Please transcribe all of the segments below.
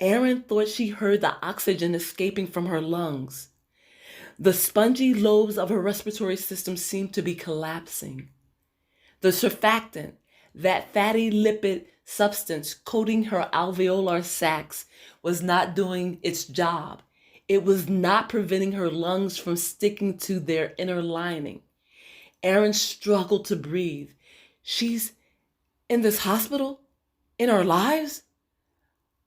Aaron thought she heard the oxygen escaping from her lungs. The spongy lobes of her respiratory system seemed to be collapsing. The surfactant, that fatty lipid substance coating her alveolar sacs, was not doing its job. It was not preventing her lungs from sticking to their inner lining. Aaron struggled to breathe. She's in this hospital? In our lives?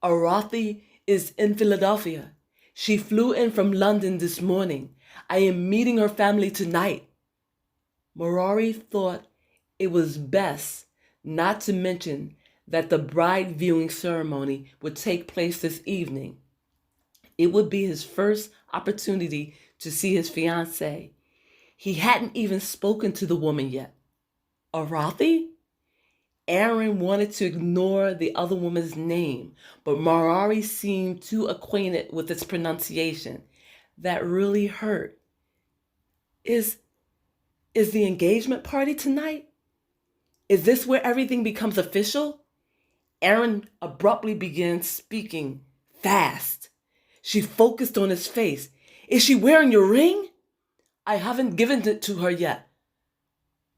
Arathi is in Philadelphia. She flew in from London this morning. I am meeting her family tonight. Morari thought it was best not to mention that the bride viewing ceremony would take place this evening. It would be his first opportunity to see his fiancée. He hadn't even spoken to the woman yet. Arathi? Aaron wanted to ignore the other woman's name, but Morari seemed too acquainted with its pronunciation. That really hurt. Is the engagement party tonight? Is this where everything becomes official? Aaron abruptly began speaking fast. She focused on his face. Is she wearing your ring? I haven't given it to her yet.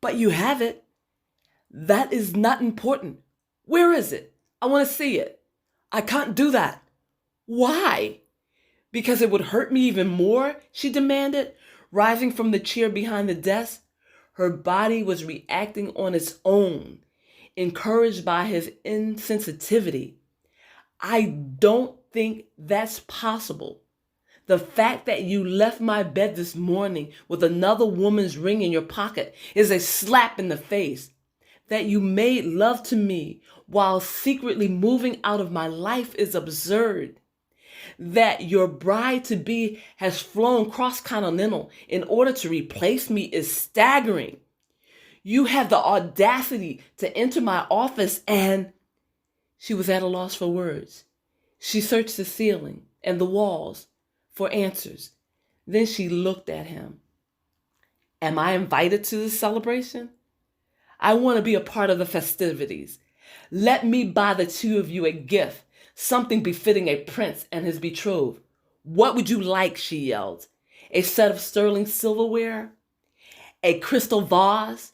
But you have it. That is not important. Where is it? I want to see it. I can't do that. Why? Because it would hurt me even more, she demanded, rising from the chair behind the desk. Her body was reacting on its own, encouraged by his insensitivity. I don't think that's possible. The fact that you left my bed this morning with another woman's ring in your pocket is a slap in the face. That you made love to me while secretly moving out of my life is absurd. That your bride-to-be has flown cross-continental in order to replace me is staggering. You have the audacity to enter my office and... She was at a loss for words. She searched the ceiling and the walls for answers. Then she looked at him. Am I invited to this celebration? I want to be a part of the festivities. Let me buy the two of you a gift, something befitting a prince and his betrothed. What would you like? She yelled. A set of sterling silverware? A crystal vase?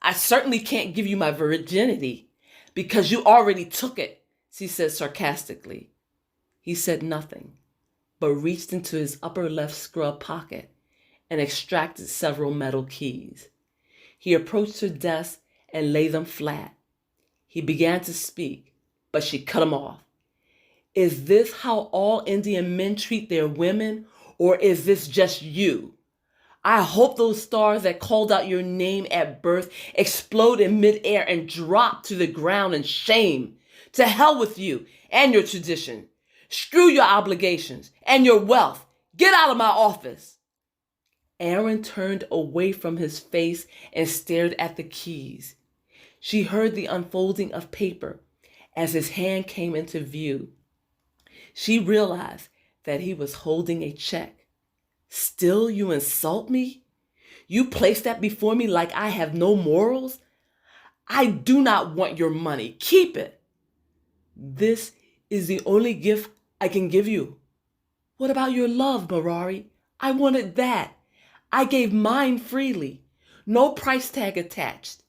I certainly can't give you my virginity because you already took it, she said sarcastically. He said nothing, but reached into his upper left scrub pocket and extracted several metal keys. He approached her desk and laid them flat. He began to speak, but she cut him off. Is this how all Indian men treat their women, or is this just you? I hope those stars that called out your name at birth explode in midair and drop to the ground in shame. To hell with you and your tradition. Screw your obligations and your wealth. Get out of my office. Aaron turned away from his face and stared at the keys. She heard the unfolding of paper as his hand came into view. She realized that he was holding a check. Still, you insult me? You place that before me like I have no morals? I do not want your money. Keep it. This is the only gift I can give you. What about your love, Morari? I wanted that. I gave mine freely. No price tag attached.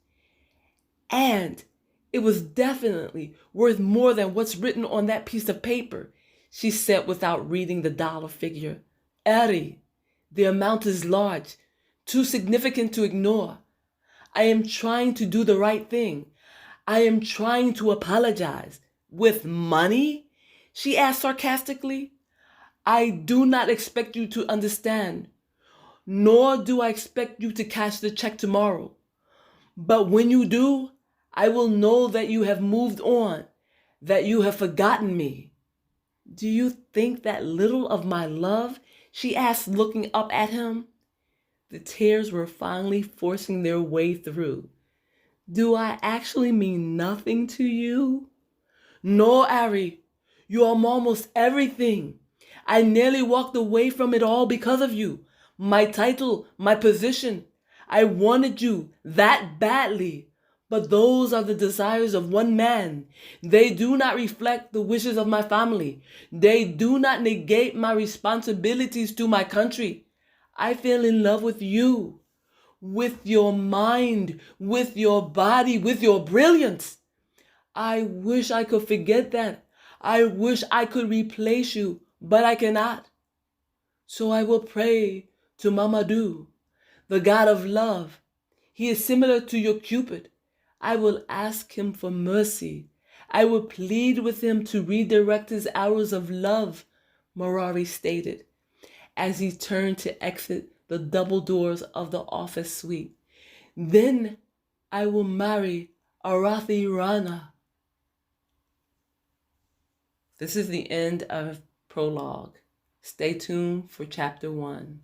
And it was definitely worth more than what's written on that piece of paper, she said without reading the dollar figure. Eri, the amount is large, too significant to ignore. I am trying to do the right thing. I am trying to apologize. With money? She asked sarcastically. I do not expect you to understand, nor do I expect you to cash the check tomorrow. But when you do, I will know that you have moved on, that you have forgotten me. Do you think that little of my love? She asked, looking up at him. The tears were finally forcing their way through. Do I actually mean nothing to you? No, Ari, you are almost everything. I nearly walked away from it all because of you. My title, my position. I wanted you that badly. But those are the desires of one man. They do not reflect the wishes of my family. They do not negate my responsibilities to my country. I fell in love with you, with your mind, with your body, with your brilliance. I wish I could forget that. I wish I could replace you, but I cannot. So I will pray to Mamadou, the god of love. He is similar to your Cupid. I will ask him for mercy. I will plead with him to redirect his arrows of love, Morari stated as he turned to exit the double doors of the office suite. Then I will marry Arathi Rana. This is the end of prologue. Stay tuned for chapter 1.